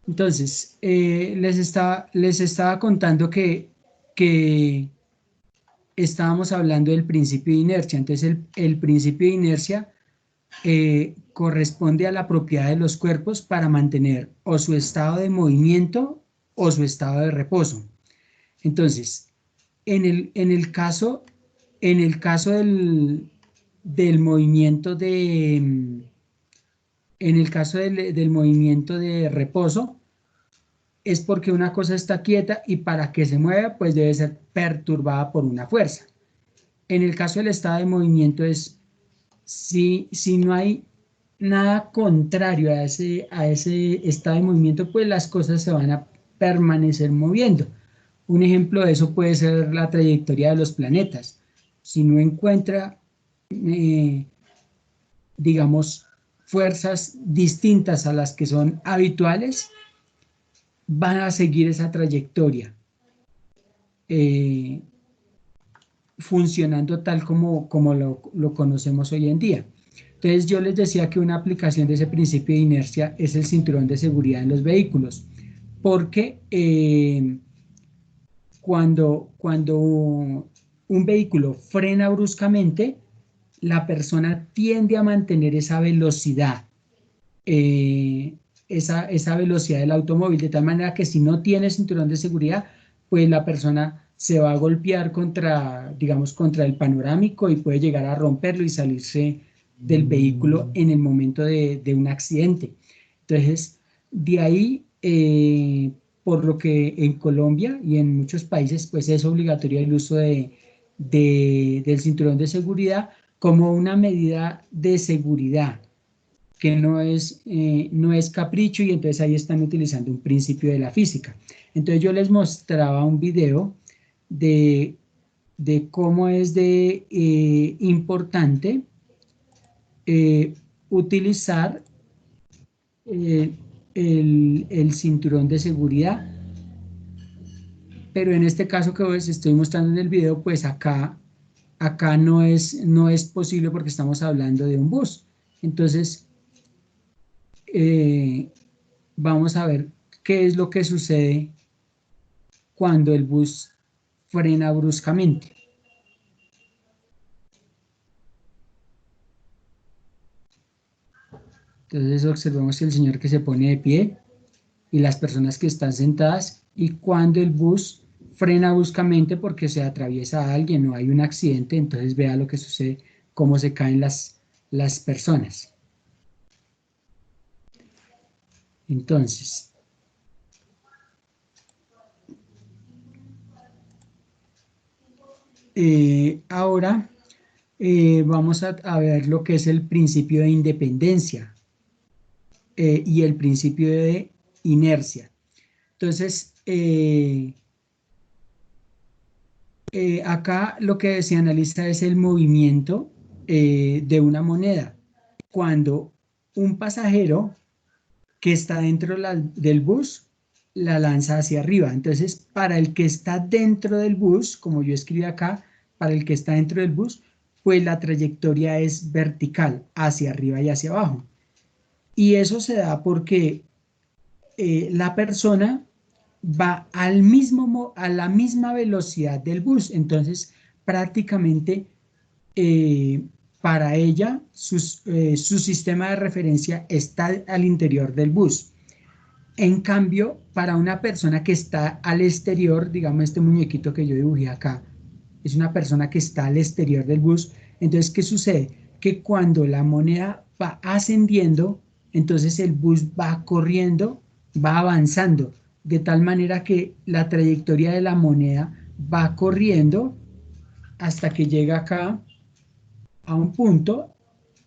Entonces, les estaba contando que estábamos hablando del principio de inercia. Entonces, el principio de inercia corresponde a la propiedad de los cuerpos para mantener o su estado de movimiento o su estado de reposo. Entonces, en el caso del movimiento en el caso del movimiento de reposo, es porque una cosa está quieta y para que se mueva, pues debe ser perturbada por una fuerza. En el caso del estado de movimiento es si no hay nada contrario a ese estado de movimiento, pues las cosas se van a permanecer moviendo. Un ejemplo de eso puede ser la trayectoria de los planetas. Si no encuentra, eh, digamos, fuerzas distintas a las que son habituales, van a seguir esa trayectoria, eh, funcionando tal como lo conocemos hoy en día. Entonces yo les decía que una aplicación de ese principio de inercia es el cinturón de seguridad en los vehículos, porque cuando un vehículo frena bruscamente, la persona tiende a mantener esa velocidad, eh, esa velocidad del automóvil, de tal manera que si no tiene cinturón de seguridad, pues la persona se va a golpear contra, digamos, contra el panorámico y puede llegar a romperlo y salirse del vehículo en el momento de un accidente. Entonces, de ahí, por lo que en Colombia y en muchos países, pues es obligatorio el uso del cinturón de seguridad como una medida de seguridad que no es capricho, y entonces ahí están utilizando un principio de la física. Entonces yo les mostraba un video de, de cómo es de importante eh, utilizar eh, el cinturón de seguridad, pero en este caso que os estoy mostrando en el video, pues acá no es posible porque estamos hablando de un bus. Entonces, eh, vamos a ver qué es lo que sucede cuando el bus frena bruscamente. Entonces observemos el señor que se pone de pie y las personas que están sentadas, y cuando el bus frena bruscamente porque se atraviesa a alguien o hay un accidente, entonces vea lo que sucede, cómo se caen las personas. Entonces, ahora vamos a ver lo que es el principio de independencia y el principio de inercia. Entonces, acá lo que se analiza es el movimiento de una moneda. Cuando un pasajero que está dentro del bus la lanza hacia arriba. Entonces, para el que está dentro del bus, como yo escribí acá, para el que está dentro del bus, pues la trayectoria es vertical, hacia arriba y hacia abajo. Y eso se da porque la persona va a la misma velocidad del bus. Entonces, prácticamente eh, para ella su sistema de referencia está al interior del bus. En cambio, para una persona que está al exterior, digamos este muñequito que yo dibujé acá, es una persona que está al exterior del bus. Entonces, ¿qué sucede? Que cuando la moneda va ascendiendo, entonces el bus va corriendo, va avanzando, de tal manera que la trayectoria de la moneda va corriendo hasta que llega acá a un punto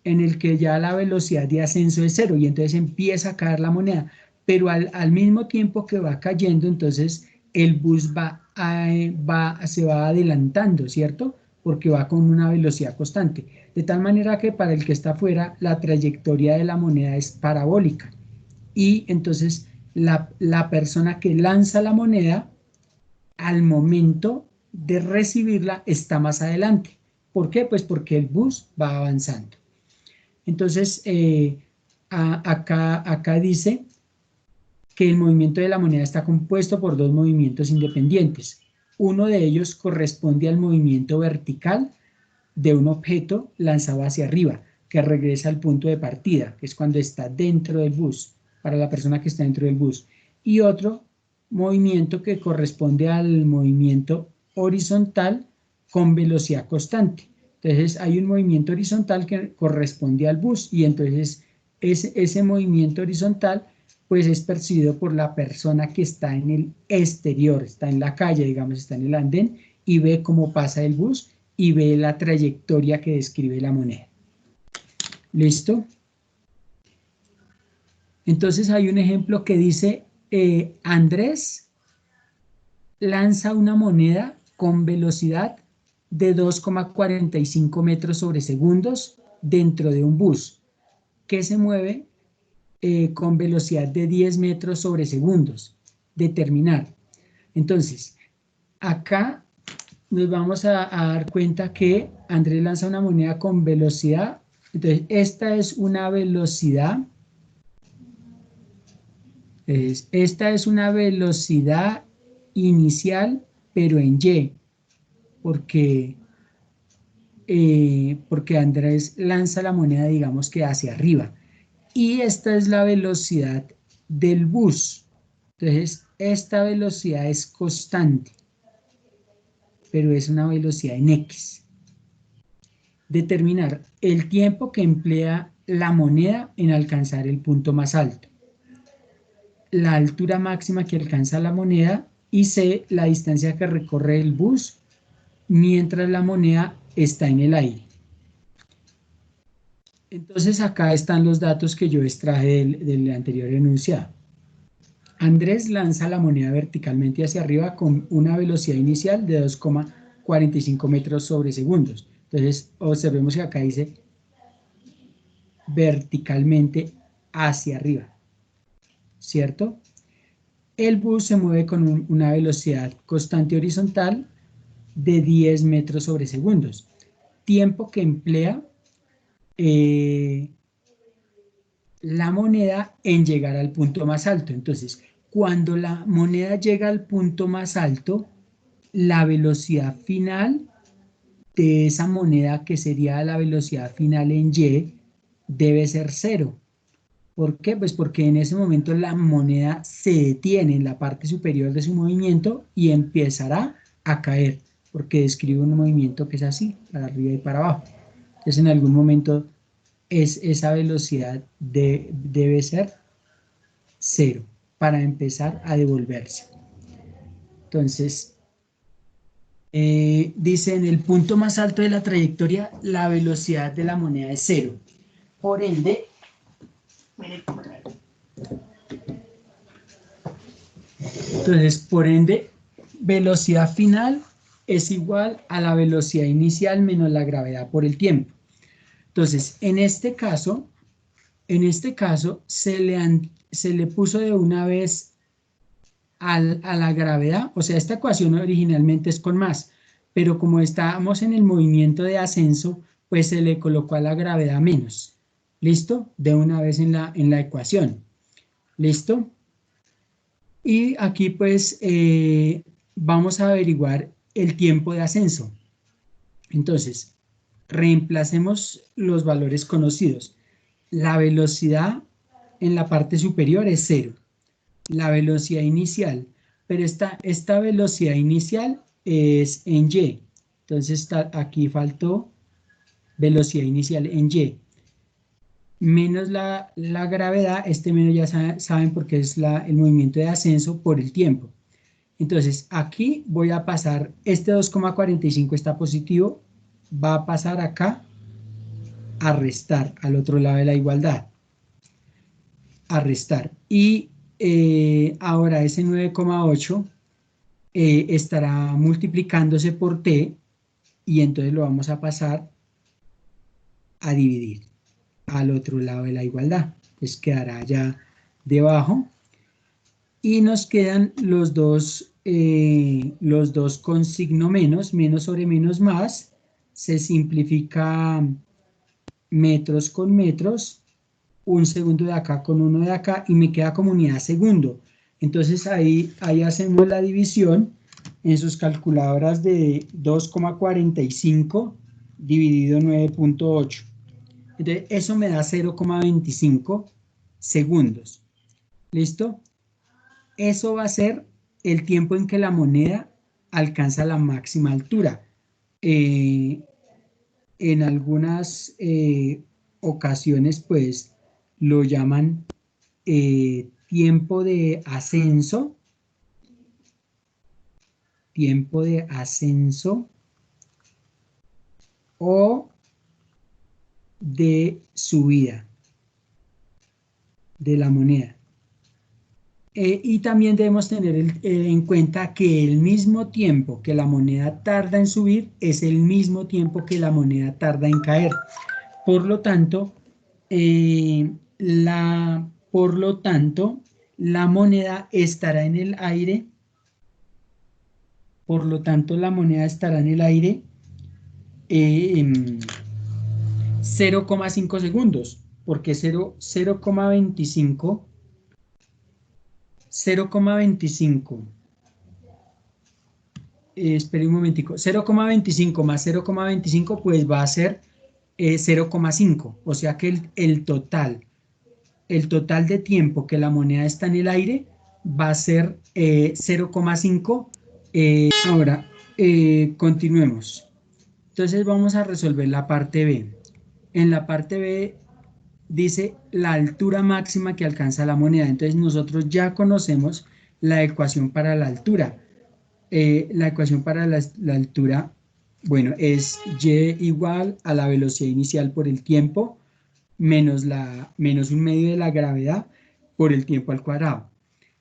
en el que ya la velocidad de ascenso es cero y entonces empieza a caer la moneda, pero al mismo tiempo que va cayendo, entonces el bus se va adelantando, ¿cierto? Porque va con una velocidad constante. De tal manera que para el que está afuera, la trayectoria de la moneda es parabólica. Y entonces la persona que lanza la moneda, al momento de recibirla, está más adelante. ¿Por qué? Pues porque el bus va avanzando. Entonces, acá dice que el movimiento de la moneda está compuesto por dos movimientos independientes. Uno de ellos corresponde al movimiento vertical de un objeto lanzado hacia arriba, que regresa al punto de partida, que es cuando está dentro del bus, para la persona que está dentro del bus. Y otro movimiento que corresponde al movimiento horizontal con velocidad constante. Entonces hay un movimiento horizontal que corresponde al bus y entonces ese movimiento horizontal pues es percibido por la persona que está en el exterior, está en la calle, digamos, está en el andén y ve cómo pasa el bus y ve la trayectoria que describe la moneda. ¿Listo? Entonces hay un ejemplo que dice, Andrés lanza una moneda con velocidad de 2,45 metros sobre segundos dentro de un bus que se mueve con velocidad de 10 metros sobre segundos. Determinar. Entonces, acá nos vamos a dar cuenta que Andrés lanza una moneda con velocidad. Entonces, esta es una velocidad. Esta es una velocidad inicial, pero en Y, porque Andrés lanza la moneda, digamos que hacia arriba. Y esta es la velocidad del bus. Entonces, esta velocidad es constante, pero es una velocidad en X. Determinar el tiempo que emplea la moneda en alcanzar el punto más alto, la altura máxima que alcanza la moneda y C, la distancia que recorre el bus mientras la moneda está en el aire. Entonces acá están los datos que yo extraje del anterior enunciado. Andrés lanza la moneda verticalmente hacia arriba con una velocidad inicial de 2,45 metros sobre segundos. Entonces observemos que acá dice verticalmente hacia arriba, ¿cierto? El bus se mueve con una velocidad constante horizontal de 10 metros sobre segundos. Tiempo que emplea la moneda en llegar al punto más alto. Entonces, cuando la moneda llega al punto más alto, la velocidad final de esa moneda, que sería la velocidad final en Y, debe ser 0. ¿Por qué? Pues porque en ese momento la moneda se detiene en la parte superior de su movimiento y empezará a caer, porque describe un movimiento que es así, para arriba y para abajo. Entonces en algún momento esa velocidad debe ser 0 para empezar a devolverse. Entonces, dice, en el punto más alto de la trayectoria, la velocidad de la moneda es 0. Por ende, velocidad final es igual a la velocidad inicial menos la gravedad por el tiempo. Entonces, en este caso se le puso de una vez a la gravedad, o sea, esta ecuación originalmente es con más, pero como estábamos en el movimiento de ascenso, pues se le colocó a la gravedad menos. ¿Listo? De una vez en la ecuación. ¿Listo? Y aquí pues vamos a averiguar el tiempo de ascenso. Entonces, reemplacemos los valores conocidos. La velocidad en la parte superior es 0. La velocidad inicial, pero esta velocidad inicial es en Y. Entonces aquí faltó velocidad inicial en Y. Menos la gravedad, menos ya saben porque es el movimiento de ascenso por el tiempo. Entonces aquí voy a pasar, este 2,45 está positivo, va a pasar acá a restar, al otro lado de la igualdad, a restar. Y ahora ese 9,8 estará multiplicándose por t y entonces lo vamos a pasar a dividir al otro lado de la igualdad. Pues quedará ya debajo y nos quedan los dos con signo menos, menos sobre menos más, se simplifica metros con metros un segundo de acá con uno de acá y me queda como unidad segundo. Entonces ahí hacemos la división en sus calculadoras de 2,45 dividido 9,8. Entonces eso me da 0,25 segundos. ¿Listo? Eso va a ser el tiempo en que la moneda alcanza la máxima altura. En algunas ocasiones, pues, lo llaman tiempo de ascenso o de subida de la moneda. Y también debemos tener en cuenta que el mismo tiempo que la moneda tarda en subir es el mismo tiempo que la moneda tarda en caer. Por lo tanto, la moneda estará en el aire. Por lo tanto, la moneda estará en el aire 0,5 segundos, porque 0,25 espere un momentico, 0,25 más 0,25 pues va a ser 0,5, o sea que el total de tiempo que la moneda está en el aire va a ser 0,5. Ahora, continuemos. Entonces vamos a resolver la parte B. En la parte B dice la altura máxima que alcanza la moneda. Entonces nosotros ya conocemos la ecuación para la altura. La ecuación para la altura, bueno, es y igual a la velocidad inicial por el tiempo menos un medio de la gravedad por el tiempo al cuadrado.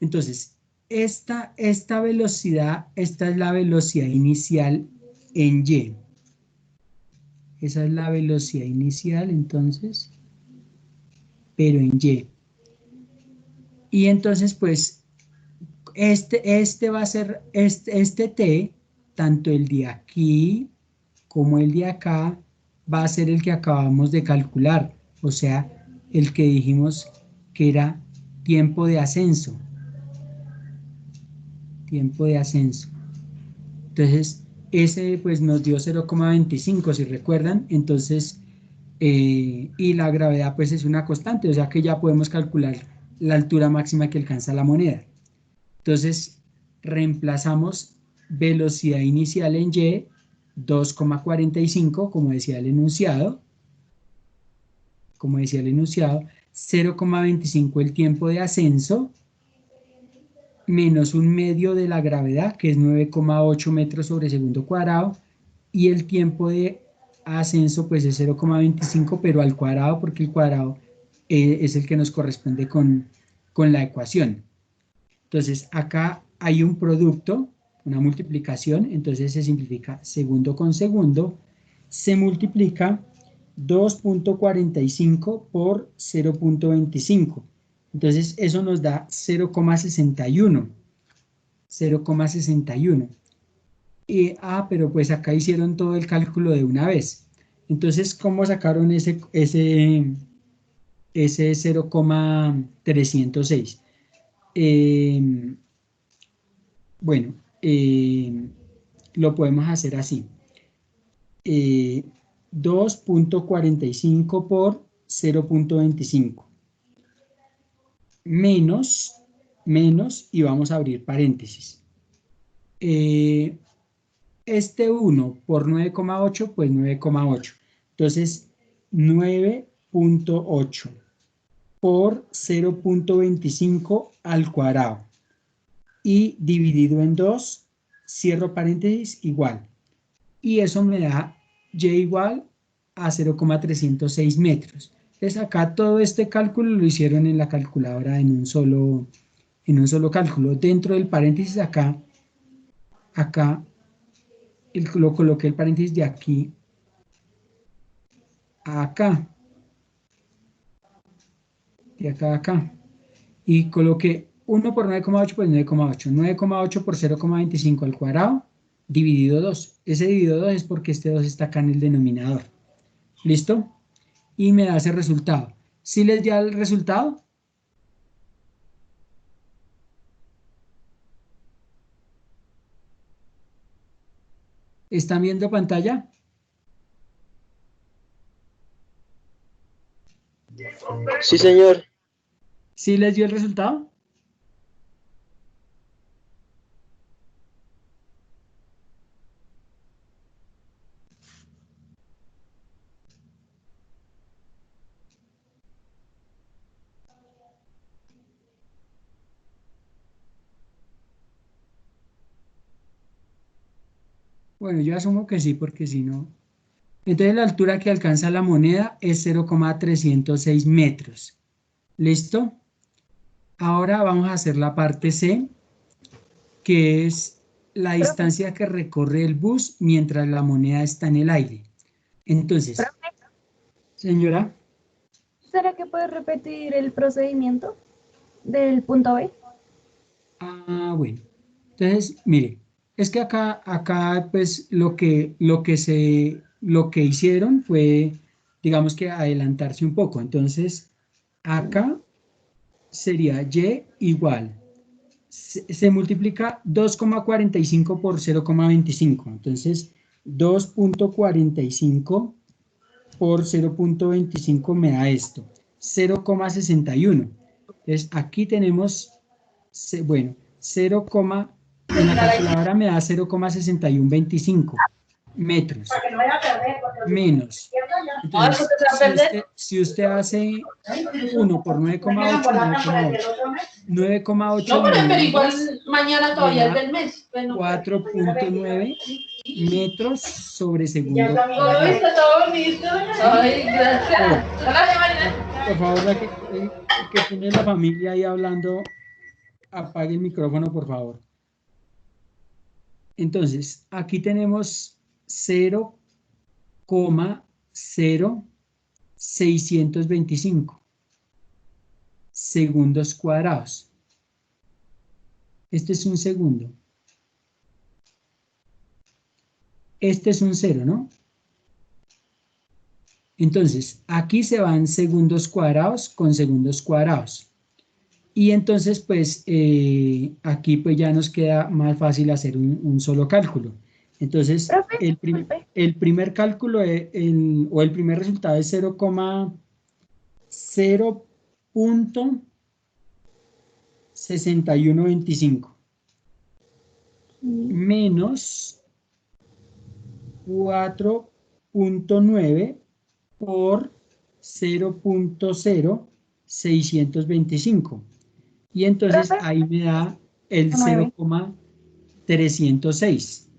Entonces, esta velocidad, esta es la velocidad inicial en y. Esa es la velocidad inicial, entonces, pero en y. Y entonces, pues, este va a ser, este t, tanto el de aquí como el de acá, va a ser el que acabamos de calcular, o sea, el que dijimos que era tiempo de ascenso. Tiempo de ascenso. Entonces, ese pues nos dio 0,25, si recuerdan. Entonces, y la gravedad pues es una constante, o sea que ya podemos calcular la altura máxima que alcanza la moneda. Entonces, reemplazamos velocidad inicial en y, 2,45, como decía el enunciado, 0,25 el tiempo de ascenso, menos un medio de la gravedad, que es 9,8 metros sobre segundo cuadrado, y el tiempo de ascenso pues es 0,25, pero al cuadrado, porque el cuadrado es el que nos corresponde con la ecuación. Entonces, acá hay un producto, una multiplicación, entonces se simplifica segundo con segundo, se multiplica 2,45 por 0,25. Entonces, eso nos da 0,61. 0,61. Pero pues acá hicieron todo el cálculo de una vez. Entonces, ¿cómo sacaron ese 0,306? Bueno, lo podemos hacer así. 2,45 por 0,25 menos, y vamos a abrir paréntesis. Este 1 por 9,8, pues 9,8. Entonces, 9,8 por 0,25 al cuadrado. Y dividido en 2, cierro paréntesis, igual. Y eso me da y igual a 0,306 metros. Entonces acá todo este cálculo lo hicieron en la calculadora en un solo cálculo. Dentro del paréntesis acá lo coloqué el paréntesis de aquí a acá. De acá a acá. Y coloqué 1 por 9,8, pues 9,8. 9,8 por 0,25 al cuadrado, dividido 2. Ese dividido 2 es porque este 2 está acá en el denominador. ¿Listo? Y me da ese resultado. ¿Sí les dio el resultado? ¿Están viendo pantalla? Sí, señor. ¿Sí les dio el resultado? Bueno, yo asumo que sí, porque si no... Entonces la altura que alcanza la moneda es 0,306 metros. ¿Listo? Ahora vamos a hacer la parte C, que es la Profe, distancia que recorre el bus mientras la moneda está en el aire. Entonces, profe, señora, ¿será que puedes repetir el procedimiento del punto B? bueno. Entonces, mire, es que acá pues lo que hicieron fue, digamos que adelantarse un poco. Entonces, acá sería Y igual. Se multiplica 2,45 por 0,25. Entonces, 2,45 por 0,25 me da esto, 0,61. Entonces, aquí tenemos, bueno, 0, en la calculadora me da 0,6125 metros, menos. Entonces, si usted hace 1 por 9,8, 9,8. 9,8 No, pero dividido en igual 2 mañana me todavía es da del mes. Bueno, 4,9 metros sobre ya segundo está cuadrado. está todo bonito. Ay, Por, gracias. Hola, Marina. por favor, el que tiene la familia ahí hablando, apague el micrófono, por favor. Entonces, aquí tenemos 0,0625 segundos cuadrados. Este es un segundo. Este es un 0, ¿no? Entonces, aquí se van segundos cuadrados con segundos cuadrados. Y entonces, pues, aquí pues ya nos queda más fácil hacer un solo cálculo. Entonces, Profe, disculpe. el primer cálculo o el primer resultado es 0,0.6125 menos 4,9 por 0,0625. Y entonces Profe, ahí me da el 9. 0,306.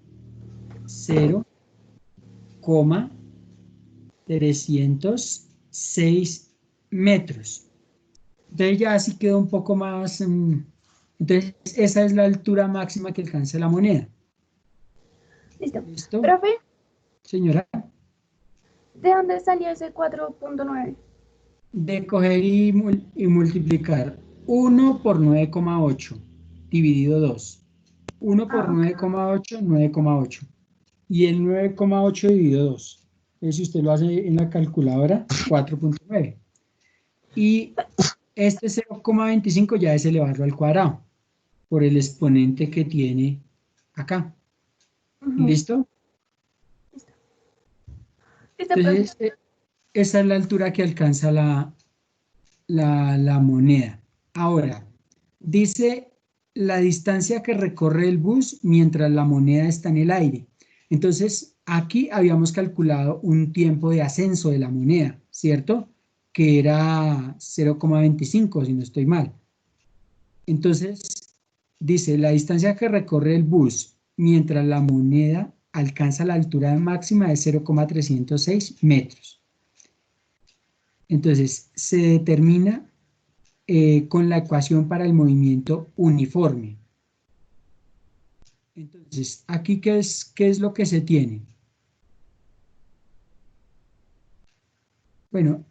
0,306 metros. Entonces ya así quedó un poco más... entonces esa es la altura máxima que alcanza la moneda. Listo. ¿Listo? Profe, Señora, ¿de dónde salió ese 4,9? de coger y multiplicar 1 por 9,8 dividido 2. 1 por Ah, ok. 9,8, 9,8. Y el 9,8 dividido 2. Entonces, si usted lo hace en la calculadora, 4,9. Y este 0,25 ya es elevarlo al cuadrado por el exponente que tiene acá. Ujú. ¿Listo? Listo. Listo, profe. Entonces, esa es la altura que alcanza la moneda. Ahora, dice la distancia que recorre el bus mientras la moneda está en el aire. Entonces, aquí habíamos calculado un tiempo de ascenso de la moneda, ¿cierto? Que era 0,25, si no estoy mal. Entonces, dice la distancia que recorre el bus mientras la moneda alcanza la altura máxima de 0,306 metros. Entonces, se determina con la ecuación para el movimiento uniforme. Entonces, aquí, ¿qué es lo que se tiene? Bueno,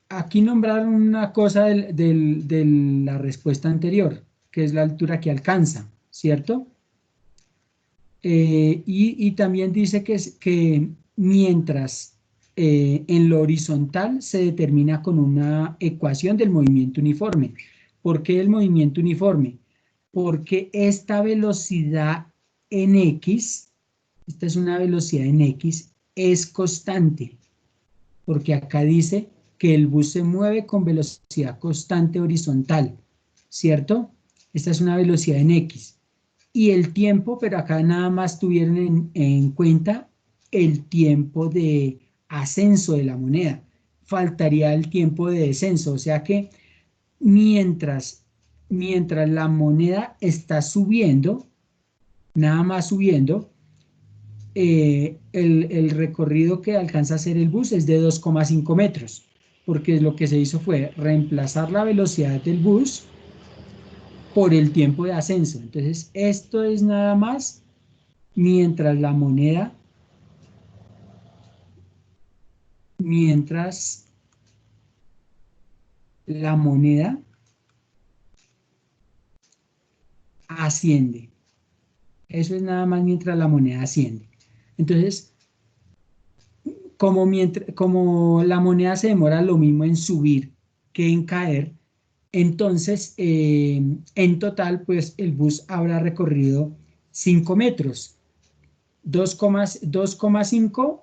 aquí nombraron una cosa de la respuesta anterior, que es la altura que alcanza, ¿cierto? Y también dice que mientras en lo horizontal se determina con una ecuación del movimiento uniforme. ¿Por qué el movimiento uniforme? Porque esta velocidad en X, esta es una velocidad en X, es constante, porque acá dice que el bus se mueve con velocidad constante horizontal, ¿cierto? Esta es una velocidad en X. Y el tiempo, pero acá nada más tuvieron en cuenta el tiempo de ascenso de la moneda. Faltaría el tiempo de descenso, o sea que mientras la moneda está subiendo, nada más subiendo, el recorrido que alcanza a hacer el bus es de 2,5 metros, porque lo que se hizo fue reemplazar la velocidad del bus por el tiempo de ascenso. Entonces, esto es nada más mientras la moneda, mientras la moneda asciende. Eso es nada más mientras la moneda asciende. Entonces, como la moneda se demora lo mismo en subir que en caer, entonces en total pues el bus habrá recorrido 5 metros. 2,5,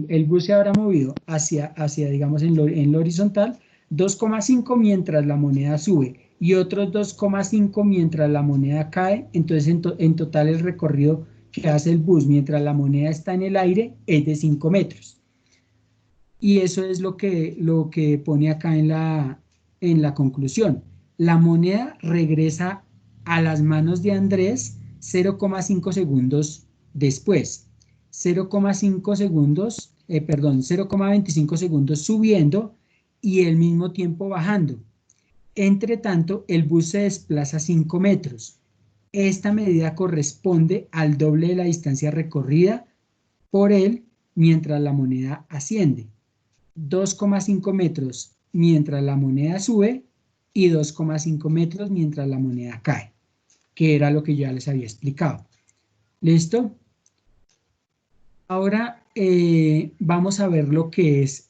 el bus se habrá movido hacia digamos, en lo horizontal, 2,5 mientras la moneda sube y otros 2,5 mientras la moneda cae. Entonces en total el recorrido que hace el bus mientras la moneda está en el aire es de 5 metros. Y eso es lo que pone acá en la conclusión. La moneda regresa a las manos de Andrés 0,5 segundos después. 0,5 segundos, perdón, 0,25 segundos subiendo y el mismo tiempo bajando. Entre tanto, el bus se desplaza 5 metros. Esta medida corresponde al doble de la distancia recorrida por él mientras la moneda asciende. 2,5 metros mientras la moneda sube y 2,5 metros mientras la moneda cae, que era lo que ya les había explicado. ¿Listo? Ahora vamos a ver lo que es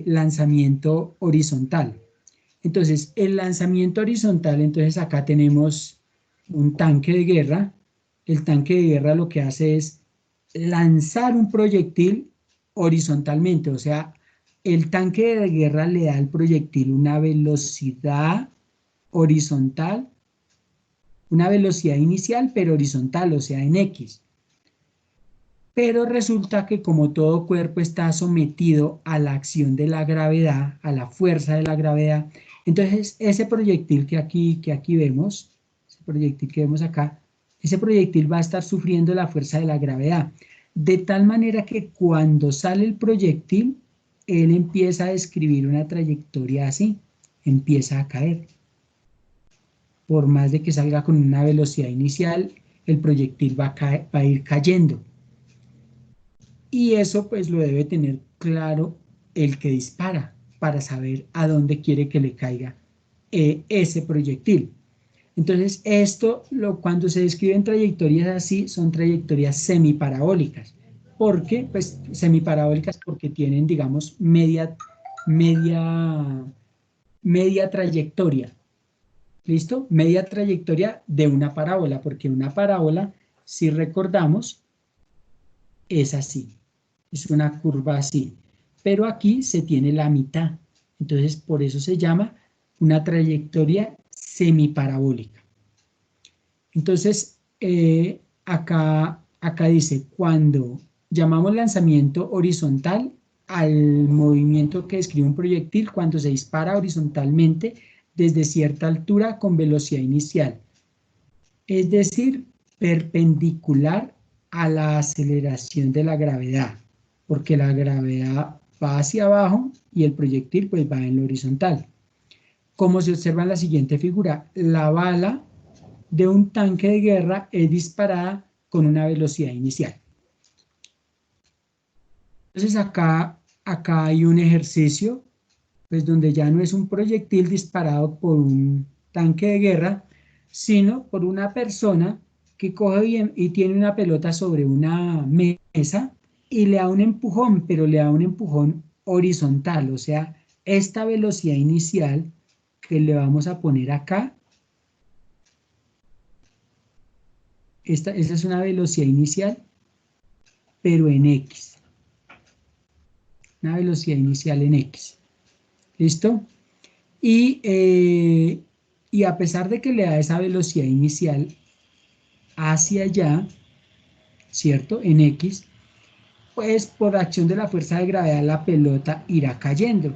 lanzamiento horizontal. Entonces, el lanzamiento horizontal, entonces acá tenemos un tanque de guerra. El tanque de guerra lo que hace es lanzar un proyectil horizontalmente, o sea, el tanque de guerra le da al proyectil una velocidad horizontal, una velocidad inicial, pero horizontal, o sea, en X. Pero resulta que como todo cuerpo está sometido a la acción de la gravedad, a la fuerza de la gravedad, entonces ese proyectil que aquí vemos, ese proyectil que vemos acá, ese proyectil va a estar sufriendo la fuerza de la gravedad, de tal manera que cuando sale el proyectil, él empieza a describir una trayectoria así, empieza a caer. Por más de que salga con una velocidad inicial, el proyectil va a ir cayendo. Y eso pues lo debe tener claro el que dispara para saber a dónde quiere que le caiga ese proyectil. Entonces cuando se describen trayectorias así, son trayectorias semiparabólicas. ¿Por qué? Pues semiparabólicas porque tienen, digamos, media trayectoria. ¿Listo? Media trayectoria de una parábola, porque una parábola, si recordamos, es así. Es una curva así. Pero aquí se tiene la mitad. Entonces, por eso se llama una trayectoria semiparabólica. Entonces, acá dice, cuando llamamos lanzamiento horizontal al movimiento que describe un proyectil cuando se dispara horizontalmente desde cierta altura con velocidad inicial, es decir, perpendicular a la aceleración de la gravedad, porque la gravedad va hacia abajo y el proyectil pues va en lo horizontal. Como se observa en la siguiente figura, la bala de un tanque de guerra es disparada con una velocidad inicial. Entonces acá hay un ejercicio pues donde ya no es un proyectil disparado por un tanque de guerra, sino por una persona que coge y tiene una pelota sobre una mesa y le da un empujón, pero le da un empujón horizontal, o sea, esta velocidad inicial que le vamos a poner acá, esa es una velocidad inicial, pero en X. Una velocidad inicial en X. ¿Listo? Y a pesar de que le da esa velocidad inicial hacia allá, ¿cierto? En X, pues por acción de la fuerza de gravedad la pelota irá cayendo.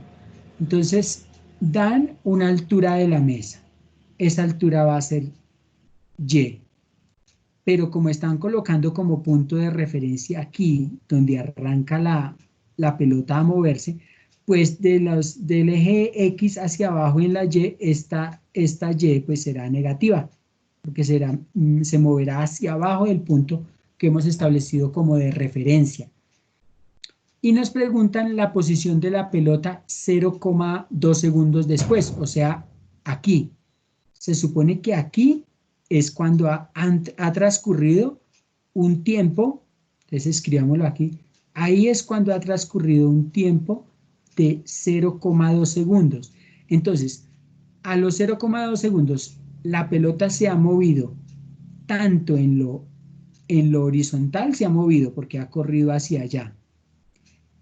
Entonces, dan una altura de la mesa. Esa altura va a ser Y. Pero como están colocando como punto de referencia aquí, donde arranca la pelota a moverse, pues del eje X hacia abajo en la Y, esta Y pues será negativa, porque se moverá hacia abajo del punto que hemos establecido como de referencia. Y nos preguntan la posición de la pelota 0,2 segundos después, o sea, aquí. Se supone que aquí es cuando ha transcurrido un tiempo, entonces escribámoslo aquí, ahí es cuando ha transcurrido un tiempo de 0,2 segundos. Entonces, a los 0,2 segundos, la pelota se ha movido tanto en lo horizontal, se ha movido porque ha corrido hacia allá,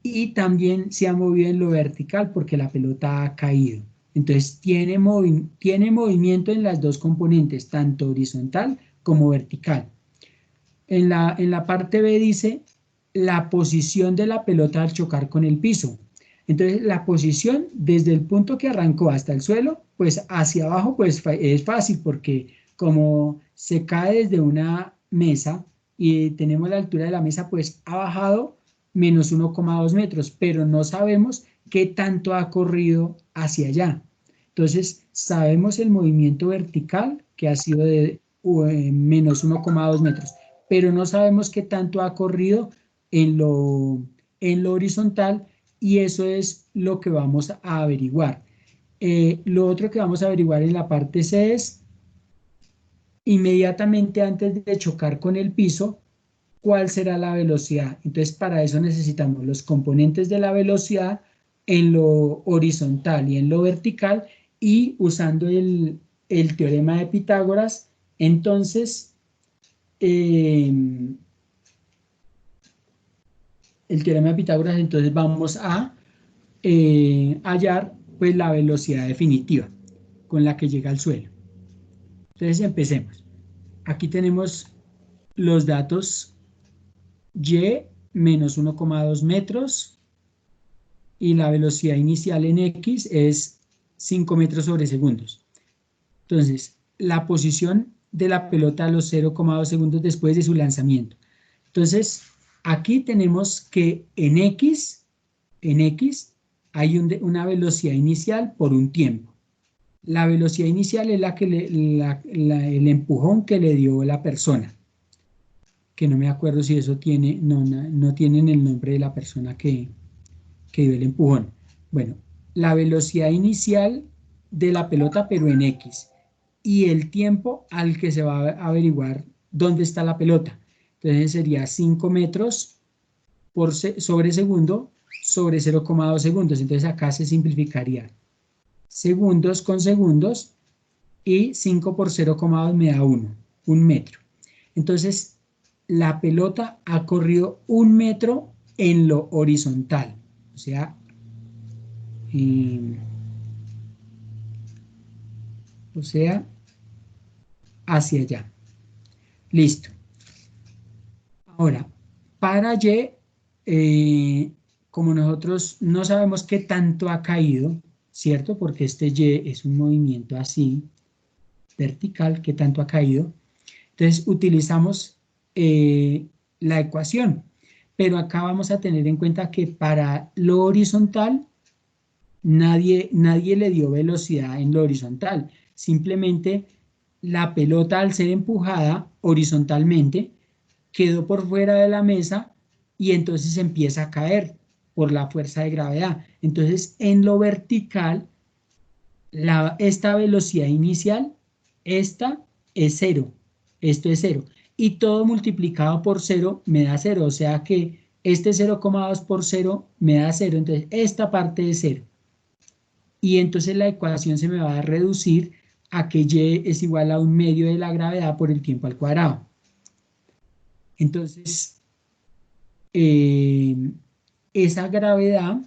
y también se ha movido en lo vertical porque la pelota ha caído. Entonces tiene movimiento en las dos componentes, tanto horizontal como vertical. En la parte B dice la posición de la pelota al chocar con el piso. Entonces la posición desde el punto que arrancó hasta el suelo, pues hacia abajo pues es fácil porque como se cae desde una mesa y tenemos la altura de la mesa, pues ha bajado menos 1,2 metros, pero no sabemos qué tanto ha corrido hacia allá. Entonces, sabemos el movimiento vertical, que ha sido de menos 1,2 metros, pero no sabemos qué tanto ha corrido en lo horizontal, y eso es lo que vamos a averiguar. Lo otro que vamos a averiguar en la parte C es, inmediatamente antes de chocar con el piso, ¿cuál será la velocidad? Entonces, para eso necesitamos los componentes de la velocidad en lo horizontal y en lo vertical, y usando el teorema de Pitágoras, entonces, el teorema de Pitágoras, entonces vamos a hallar pues la velocidad definitiva con la que llega al suelo. Entonces, empecemos. Aquí tenemos los datos Y menos 1,2 metros, y la velocidad inicial en X es 5 metros sobre segundos. Entonces, la posición de la pelota a los 0,2 segundos después de su lanzamiento. Entonces, aquí tenemos que en X hay una velocidad inicial por un tiempo. La velocidad inicial es el empujón que le dio la persona, que no me acuerdo si eso tiene, no tienen el nombre de la persona que dio el empujón. Bueno, la velocidad inicial de la pelota, pero en X, y el tiempo al que se va a averiguar dónde está la pelota. Entonces sería 5 metros sobre segundo sobre 0,2 segundos. Entonces acá se simplificaría segundos con segundos, y 5 por 0,2 me da 1 metro. Entonces la pelota ha corrido 1 metro en lo horizontal, o sea, hacia allá. Listo. Ahora, para Y, como nosotros no sabemos qué tanto ha caído, ¿cierto? Porque este Y es un movimiento así, vertical, qué tanto ha caído. Entonces utilizamos la ecuación, pero acá vamos a tener en cuenta que para lo horizontal nadie le dio velocidad en lo horizontal, simplemente la pelota, al ser empujada horizontalmente, quedó por fuera de la mesa y entonces empieza a caer por la fuerza de gravedad. Entonces, en lo vertical, esta velocidad inicial, esta es 0, esto es 0, y todo multiplicado por 0 me da 0, o sea que Este 0,2 por 0 me da 0, entonces esta parte es 0. Y entonces la ecuación se me va a reducir a que y es igual a 1/2 de la gravedad por el tiempo al cuadrado. Entonces, esa gravedad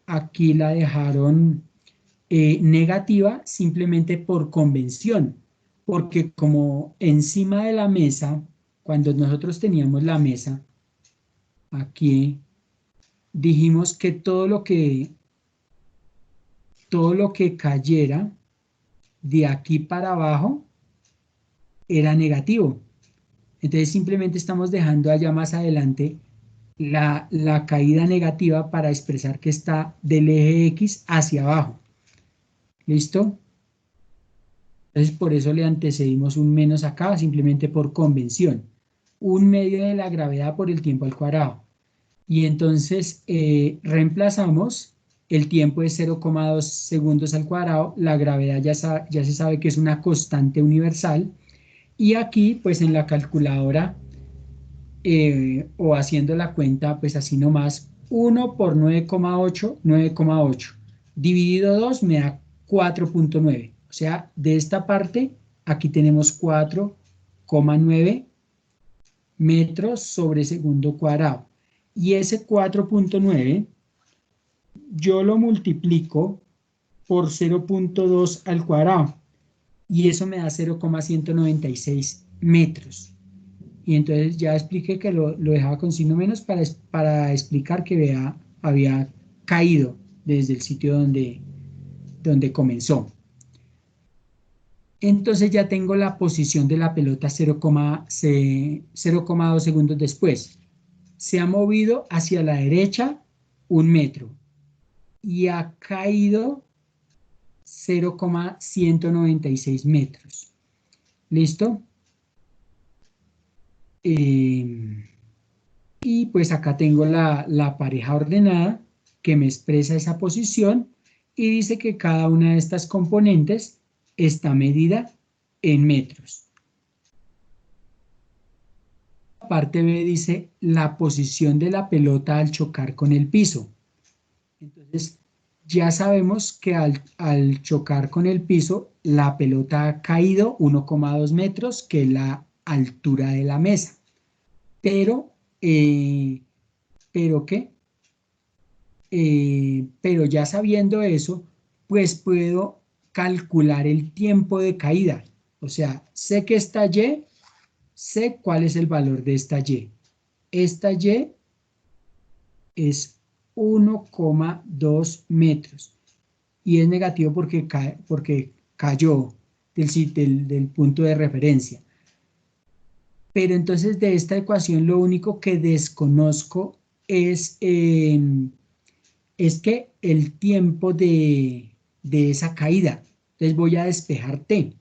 aquí la dejaron negativa simplemente por convención, porque como encima de la mesa, cuando nosotros teníamos la mesa, aquí dijimos que todo lo que cayera de aquí para abajo era negativo. Entonces simplemente estamos dejando allá más adelante la caída negativa para expresar que está del eje X hacia abajo. ¿Listo? Entonces por eso le antecedimos un menos acá, simplemente por convención. 1/2 de la gravedad por el tiempo al cuadrado. Y entonces reemplazamos, el tiempo es 0,2 segundos al cuadrado, la gravedad ya se sabe que es una constante universal, y aquí pues en la calculadora o haciendo la cuenta pues así nomás, 1 por 9,8, 9,8, dividido 2 me da 4,9, o sea, de esta parte aquí tenemos 4,9 metros sobre segundo cuadrado. Y ese 4,9 yo lo multiplico por 0,2 al cuadrado y eso me da 0,196 metros. Y entonces ya expliqué que lo dejaba con signo menos para explicar que había caído desde el sitio donde comenzó. Entonces ya tengo la posición de la pelota 0,2 segundos después. Se ha movido hacia la derecha 1 metro y ha caído 0,196 metros. ¿Listo? Y pues acá tengo la pareja ordenada que me expresa esa posición y dice que cada una de estas componentes está medida en metros. Parte B dice la posición de la pelota al chocar con el piso. Entonces ya sabemos que al chocar con el piso la pelota ha caído 1,2 metros, que es la altura de la mesa. Pero ya sabiendo eso, pues puedo calcular el tiempo de caída. O sea, sé que esta Y, sé cuál es el valor de esta Y. Esta Y es 1,2 metros. Y es negativo porque cayó del punto de referencia. Pero entonces de esta ecuación lo único que desconozco es que el tiempo de esa caída. Entonces voy a despejar T.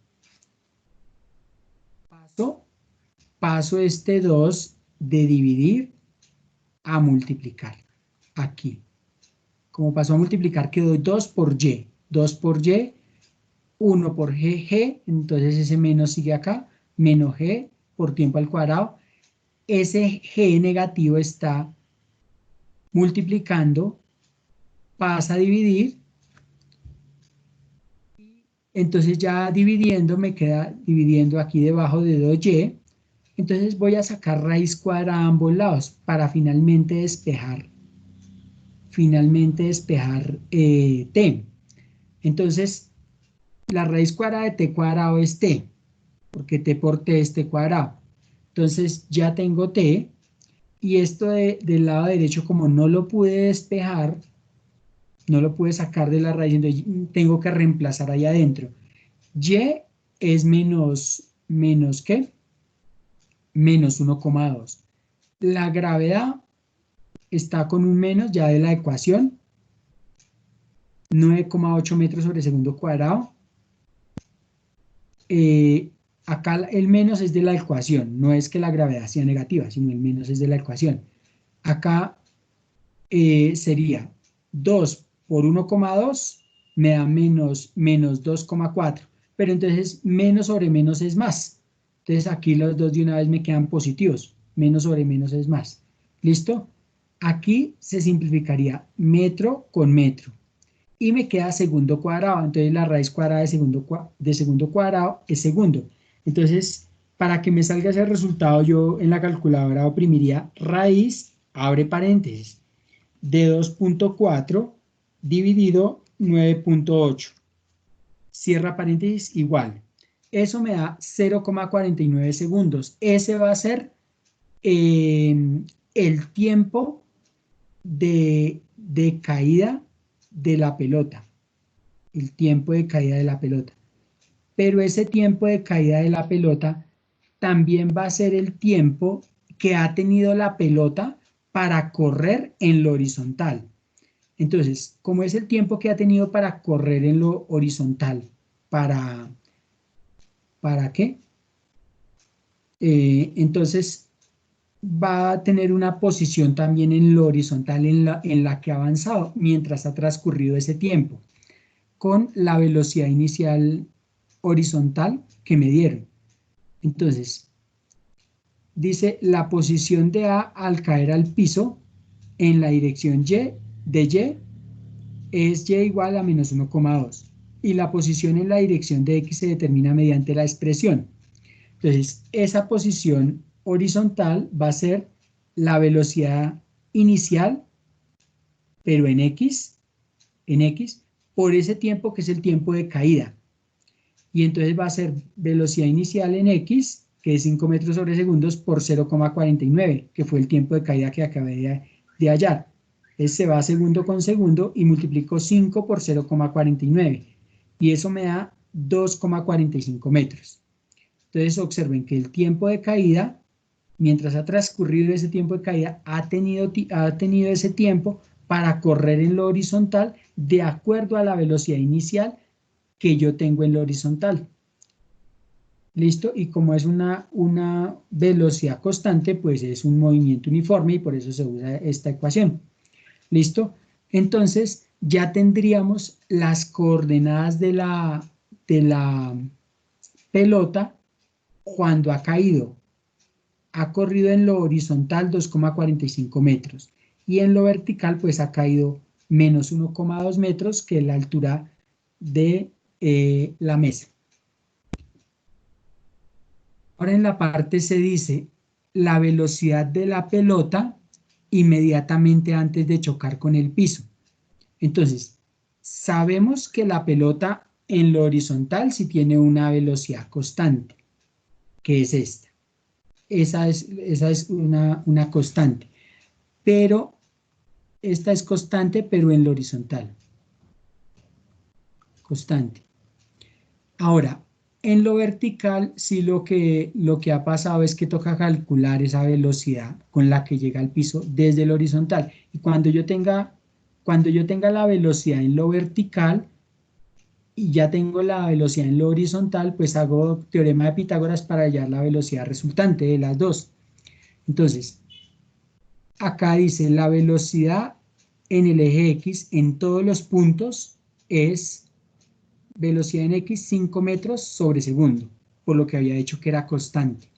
Paso este 2 de dividir a multiplicar. Aquí. Como pasó a multiplicar quedó 2 por Y. 2 por Y, 1 por G, entonces ese menos sigue acá, menos G por tiempo al cuadrado. Ese G negativo está multiplicando, pasa a dividir, entonces ya dividiendo me queda dividiendo aquí debajo de 2y, entonces voy a sacar raíz cuadrada a ambos lados para finalmente despejar t. Entonces la raíz cuadrada de t cuadrado es t, porque t por t es t cuadrado. Entonces ya tengo t, y esto del lado derecho, como no lo pude despejar, no lo pude sacar de la raíz, entonces tengo que reemplazar ahí adentro. Y es menos ¿qué? Menos 1,2. La gravedad está con un menos ya de la ecuación, 9,8 metros sobre segundo cuadrado. Acá el menos es de la ecuación, no es que la gravedad sea negativa, sino el menos es de la ecuación. Acá sería 2 por 1,2 me da menos 2,4, pero entonces menos sobre menos es más. Entonces aquí los dos de una vez me quedan positivos. Menos sobre menos es más. ¿Listo? Aquí se simplificaría metro con metro. Y me queda segundo cuadrado. Entonces la raíz cuadrada de segundo cuadrado es segundo. Entonces, para que me salga ese resultado, yo en la calculadora oprimiría raíz, abre paréntesis, de 2.4 dividido 9.8. Cierra paréntesis, igual. Eso me da 0,49 segundos. Ese va a ser el tiempo de caída de la pelota. El tiempo de caída de la pelota. Pero ese tiempo de caída de la pelota también va a ser el tiempo que ha tenido la pelota para correr en lo horizontal. Entonces, como es el tiempo que ha tenido para correr en lo horizontal, ¿para qué? Entonces, va a tener una posición también en lo horizontal en la que ha avanzado mientras ha transcurrido ese tiempo, con la velocidad inicial horizontal que me dieron. Entonces, dice la posición de A al caer al piso en la dirección Y de Y es Y igual a menos 1,2 y la posición en la dirección de X se determina mediante la expresión. Entonces, esa posición horizontal va a ser la velocidad inicial, pero en X, por ese tiempo que es el tiempo de caída. Y entonces va a ser velocidad inicial en X, que es 5 metros sobre segundos, por 0,49, que fue el tiempo de caída que acabé de hallar. Entonces se va segundo con segundo y multiplico 5 por 0,49. Y eso me da 2,45 metros. Entonces observen que el tiempo de caída, mientras ha transcurrido ese tiempo de caída, ha tenido ese tiempo para correr en lo horizontal de acuerdo a la velocidad inicial que yo tengo en lo horizontal. ¿Listo? Y como es una velocidad constante, pues es un movimiento uniforme y por eso se usa esta ecuación. ¿Listo? Entonces ya tendríamos las coordenadas de la pelota cuando ha caído. Ha corrido en lo horizontal 2,45 metros y en lo vertical pues ha caído menos 1,2 metros, que es la altura de la mesa. Ahora en la parte se dice la velocidad de la pelota inmediatamente antes de chocar con el piso. Entonces, sabemos que la pelota en lo horizontal sí tiene una velocidad constante, que es esta. Esa es una constante. Pero esta es constante, pero en lo horizontal. Constante. Ahora, en lo vertical, sí lo que ha pasado es que toca calcular esa velocidad con la que llega al piso desde el horizontal. Y cuando yo tenga la velocidad en lo vertical y ya tengo la velocidad en lo horizontal, pues hago teorema de Pitágoras para hallar la velocidad resultante de las dos. Entonces, acá dice la velocidad en el eje X en todos los puntos es velocidad en X 5 metros sobre segundo, por lo que había dicho que era constante.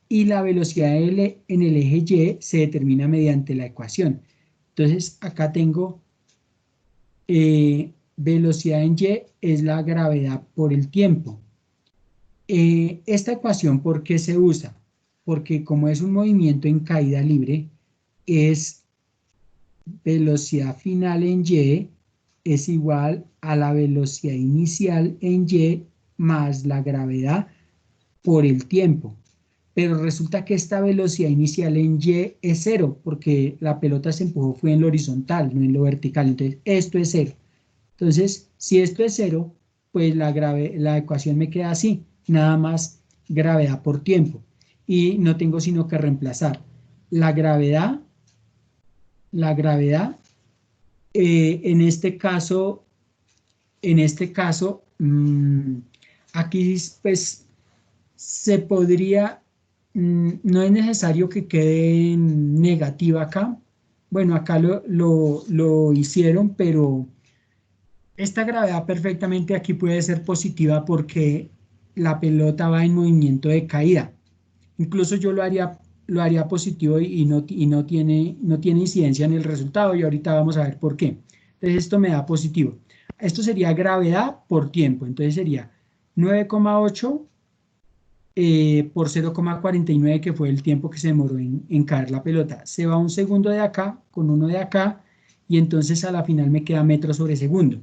Y la velocidad en el eje Y se determina mediante la ecuación. Entonces acá tengo velocidad en Y es la gravedad por el tiempo. Esta ecuación, ¿por qué se usa? Porque como es un movimiento en caída libre, es velocidad final en Y es igual a la velocidad inicial en Y más la gravedad por el tiempo. Pero resulta que esta velocidad inicial en Y es cero, porque la pelota se empujó fue en lo horizontal, no en lo vertical. Entonces, esto es cero. Entonces, si esto es cero, pues la ecuación me queda así, nada más gravedad por tiempo. Y no tengo sino que reemplazar la gravedad, en este caso, aquí pues se podría, no es necesario que quede en negativa acá. Bueno, acá lo hicieron, pero esta gravedad perfectamente aquí puede ser positiva porque la pelota va en movimiento de caída. Incluso yo lo lo haría positivo y no tiene incidencia en el resultado, y ahorita vamos a ver por qué. Entonces esto me da positivo. Esto sería gravedad por tiempo, entonces sería 9,8 por 0,49, que fue el tiempo que se demoró en caer la pelota. Se va un segundo de acá con uno de acá, y entonces a la final me queda metro sobre segundo.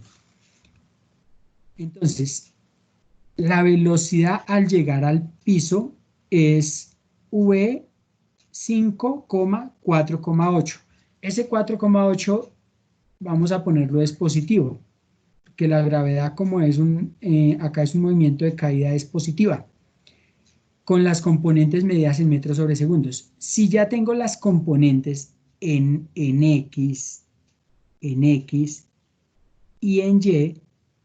Entonces, la velocidad al llegar al piso es V 5,4,8. Ese 4,8 vamos a ponerlo es positivo, que la gravedad, como es acá es un movimiento de caída, es positiva, con las componentes medidas en metros sobre segundos. Si ya tengo las componentes en X y en Y,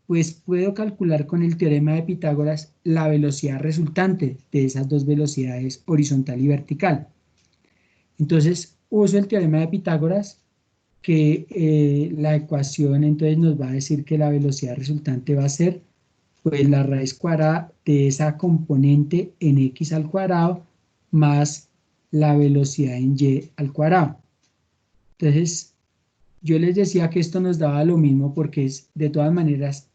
pues puedo calcular con el teorema de Pitágoras la velocidad resultante de esas dos velocidades, horizontal y vertical. Entonces uso el teorema de Pitágoras, que la ecuación entonces nos va a decir que la velocidad resultante va a ser pues la raíz cuadrada de esa componente en X al cuadrado más la velocidad en Y al cuadrado. Entonces, yo les decía que esto nos daba lo mismo porque de todas maneras,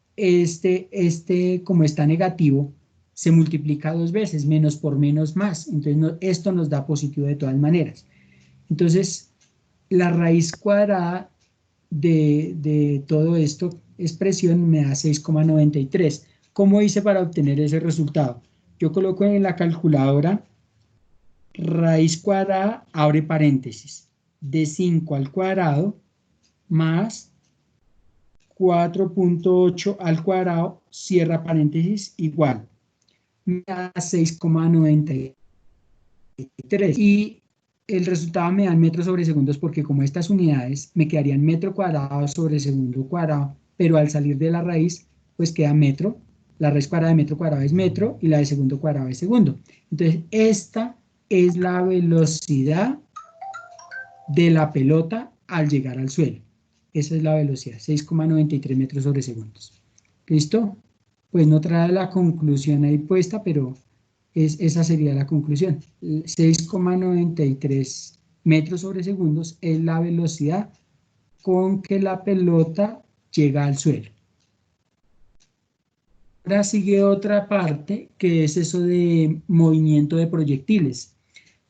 como está negativo, se multiplica dos veces, menos por menos más. Entonces, esto nos da positivo de todas maneras. Entonces, la raíz cuadrada de todo esto, expresión, me da 6,93. ¿Cómo hice para obtener ese resultado? Yo coloco en la calculadora raíz cuadrada, abre paréntesis, de 5 al cuadrado más 4,8 al cuadrado, cierra paréntesis, igual. Me da 6,93. Y el resultado me da metros sobre segundos, porque como estas unidades me quedarían metro cuadrado sobre segundo cuadrado, pero al salir de la raíz, pues queda metro. La raíz cuadrada de metro cuadrado es metro y la de segundo cuadrado es segundo. Entonces, esta es la velocidad de la pelota al llegar al suelo. Esa es la velocidad, 6,93 metros sobre segundos. ¿Listo? Pues no trae la conclusión ahí puesta, pero esa sería la conclusión. 6,93 metros sobre segundos es la velocidad con que la pelota llega al suelo. Ahora sigue otra parte, que es eso de movimiento de proyectiles.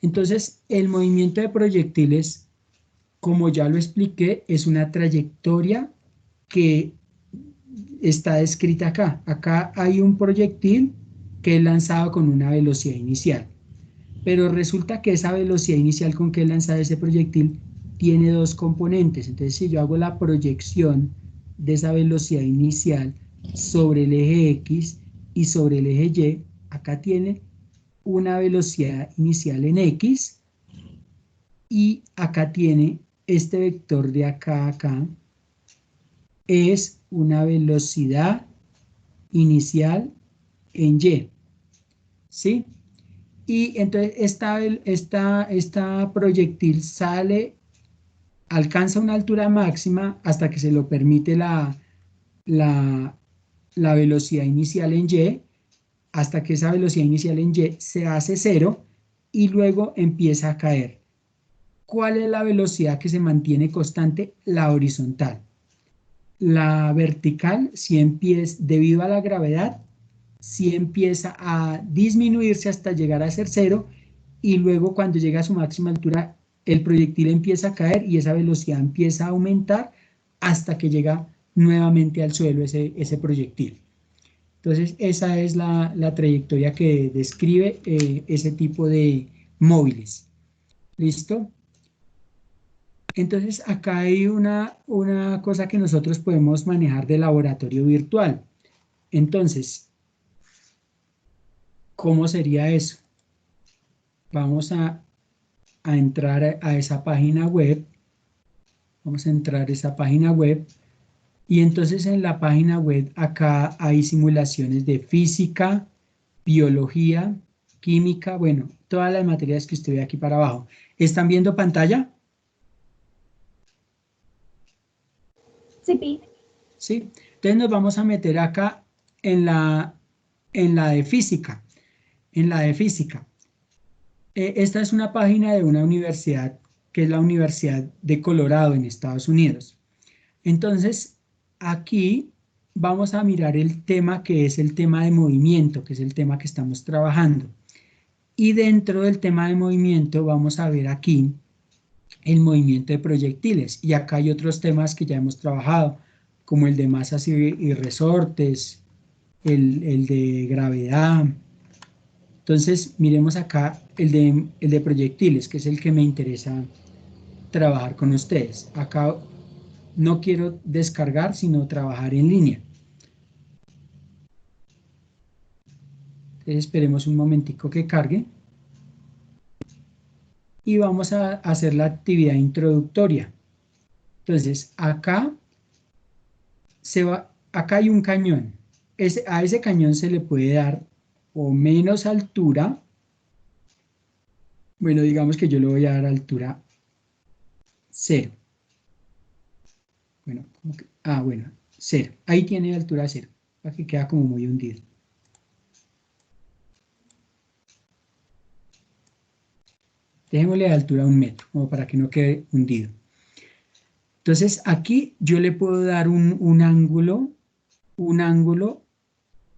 Entonces, el movimiento de proyectiles, como ya lo expliqué, es una trayectoria que está descrita acá. Acá hay un proyectil que es lanzado con una velocidad inicial. Pero resulta que esa velocidad inicial con que es lanzado ese proyectil tiene dos componentes. Entonces, si yo hago la proyección de esa velocidad inicial sobre el eje X y sobre el eje Y, acá tiene una velocidad inicial en X y acá tiene este vector de acá a acá, es una velocidad inicial en Y, ¿sí? Y entonces esta proyectil alcanza una altura máxima hasta que se lo permite la velocidad inicial en Y, hasta que esa velocidad inicial en Y se hace cero y luego empieza a caer. ¿Cuál es la velocidad que se mantiene constante? La horizontal. La vertical, debido a la gravedad, sí empieza a disminuirse hasta llegar a ser cero, y luego cuando llega a su máxima altura, el proyectil empieza a caer y esa velocidad empieza a aumentar hasta que llega nuevamente al suelo ese proyectil. Entonces, esa es la trayectoria que describe ese tipo de móviles. ¿Listo? Entonces, acá hay una cosa que nosotros podemos manejar de laboratorio virtual. Entonces, ¿cómo sería eso? Vamos a entrar a esa página web. Vamos a entrar a esa página web. Y entonces en la página web acá hay simulaciones de física, biología, química, bueno, todas las materias que usted ve aquí para abajo. ¿Están viendo pantalla? Sí, ¿Sí? Entonces nos vamos a meter acá en la de física. En la de física. Esta es una página de una universidad que es la Universidad de Colorado en Estados Unidos. Entonces, aquí vamos a mirar el tema que es el tema de movimiento, que es el tema que estamos trabajando. Y dentro del tema de movimiento vamos a ver aquí el movimiento de proyectiles. Y acá hay otros temas que ya hemos trabajado, como el de masas y resortes, el de gravedad. Entonces, miremos acá el de proyectiles, que es el que me interesa trabajar con ustedes. Acá no quiero descargar, sino trabajar en línea. Entonces, esperemos un momentico que cargue. Y vamos a hacer la actividad introductoria. Entonces, acá acá hay un cañón. A ese cañón se le puede dar o menos altura. Bueno, digamos que yo le voy a dar altura 0. Bueno, bueno, 0. Ahí tiene altura 0, para que queda como muy hundido. Dejémosle de altura 1 metro, como para que no quede hundido. Entonces, aquí yo le puedo dar un ángulo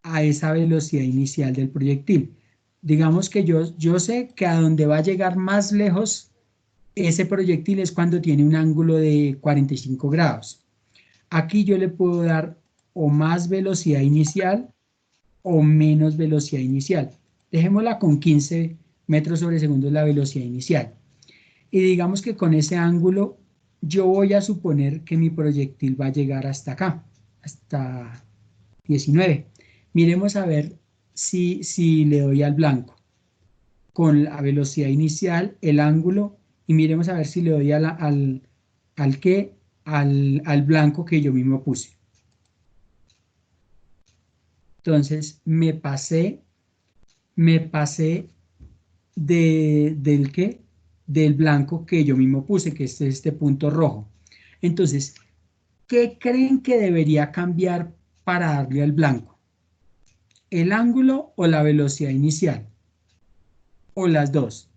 a esa velocidad inicial del proyectil. Digamos que yo sé que a donde va a llegar más lejos ese proyectil es cuando tiene un ángulo de 45 grados. Aquí yo le puedo dar o más velocidad inicial o menos velocidad inicial. Dejémosla con 15 metros sobre segundo la velocidad inicial. Y digamos que con ese ángulo yo voy a suponer que mi proyectil va a llegar hasta acá, hasta 19. Miremos a ver si le doy al blanco con la velocidad inicial, el ángulo, y miremos a ver si le doy al blanco que yo mismo puse. Entonces me pasé del blanco que yo mismo puse, que es este punto rojo. Entonces, ¿qué creen que debería cambiar para darle al blanco? ¿El ángulo o la velocidad inicial? ¿O las dos?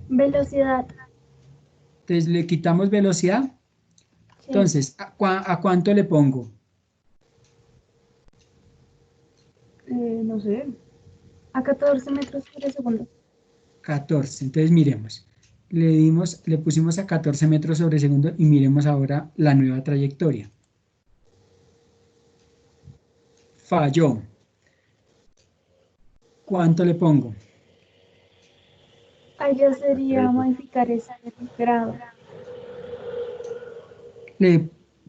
Velocidad. Entonces le quitamos velocidad. Sí. Entonces, ¿a cuánto le pongo? No sé. A 14 metros por segundo. 14. Entonces miremos. Le pusimos a 14 metros sobre segundo y miremos ahora la nueva trayectoria. Falló. ¿Cuánto le pongo? Allá sería modificar ese grado.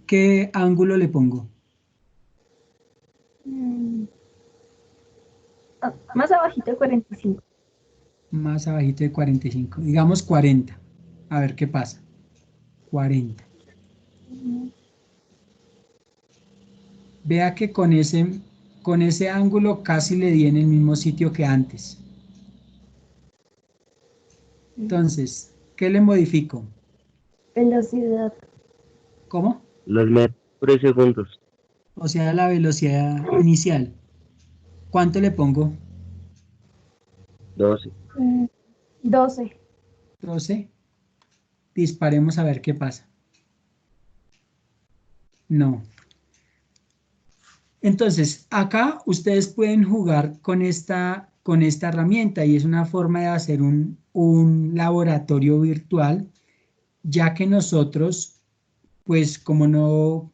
¿Qué ángulo le pongo? Más abajito de 45. Más abajito de 45. Digamos 40. A ver qué pasa. 40. Vea que con ese ángulo casi le di en el mismo sitio que antes. Entonces, ¿qué le modifico? Velocidad. ¿Cómo? Los metros por segundos. O sea, la velocidad inicial. ¿Cuánto le pongo? 12. 12. 12. Disparemos a ver qué pasa. No. Entonces, acá ustedes pueden jugar con esta herramienta y es una forma de hacer un laboratorio virtual, ya que nosotros, pues como no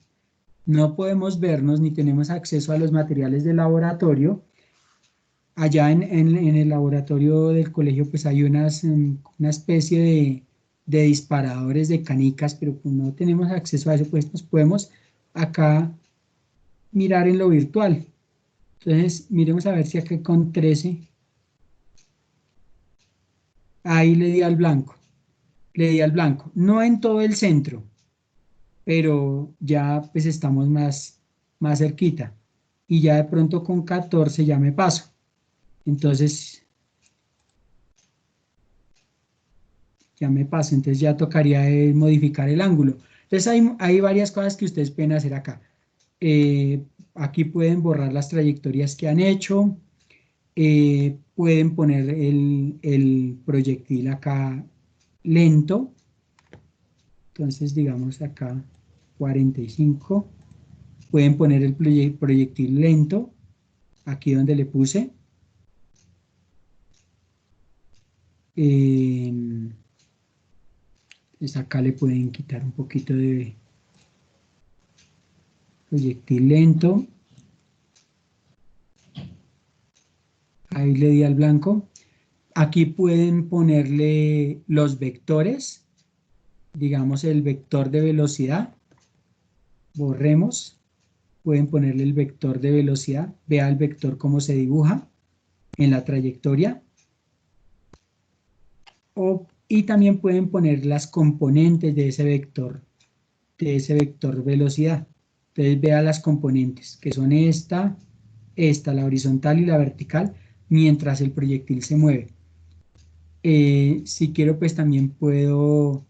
podemos vernos ni tenemos acceso a los materiales del laboratorio, allá en el laboratorio del colegio pues hay una especie de disparadores de canicas, pero pues no tenemos acceso a eso, pues nos podemos acá mirar en lo virtual. Entonces, miremos a ver si acá con 13, ahí le di al blanco, no en todo el centro, pero ya pues estamos más cerquita, y ya de pronto con 14 ya me paso, entonces entonces ya tocaría modificar el ángulo. Entonces hay varias cosas que ustedes pueden hacer acá. Aquí pueden borrar las trayectorias que han hecho. pueden poner el proyectil acá lento. Entonces, digamos acá 45. Pueden poner el proyectil lento, aquí donde le puse. Pues acá le pueden quitar un poquito de proyectil lento. Ahí le di al blanco. Aquí pueden ponerle los vectores, digamos el vector de velocidad. Borremos. Pueden ponerle el vector de velocidad. Vea el vector cómo se dibuja en la trayectoria. Y también pueden poner las componentes de ese vector velocidad. Entonces vea las componentes, que son esta, la horizontal y la vertical, mientras el proyectil se mueve. Si quiero, pues también puedo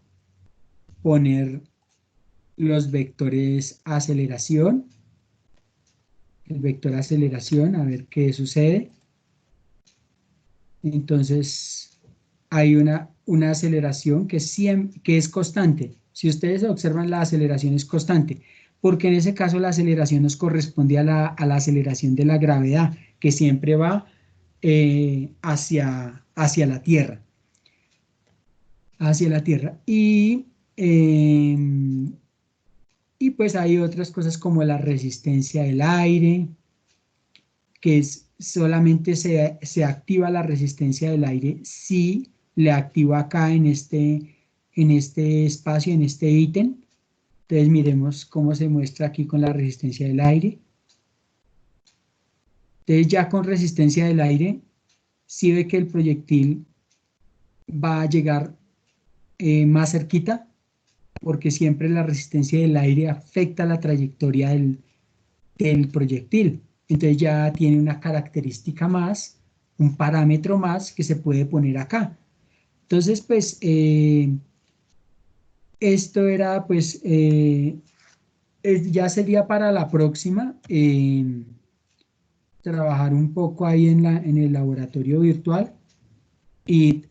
poner los vectores aceleración. El vector aceleración, a ver qué sucede. Entonces, hay una aceleración que es constante. Si ustedes observan, la aceleración es constante, porque en ese caso la aceleración nos corresponde a la aceleración de la gravedad, que siempre va hacia la Tierra. Y pues hay otras cosas como la resistencia del aire, que solamente se activa la resistencia del aire si le activo acá en este espacio, en este ítem. Entonces miremos cómo se muestra aquí con la resistencia del aire. Entonces ya con resistencia del aire, sí ve que el proyectil va a llegar más cerquita, porque siempre la resistencia del aire afecta la trayectoria del proyectil. Entonces ya tiene una característica más, un parámetro más que se puede poner acá. Entonces, pues, esto era, pues, ya sería para la próxima, trabajar un poco ahí en el laboratorio virtual y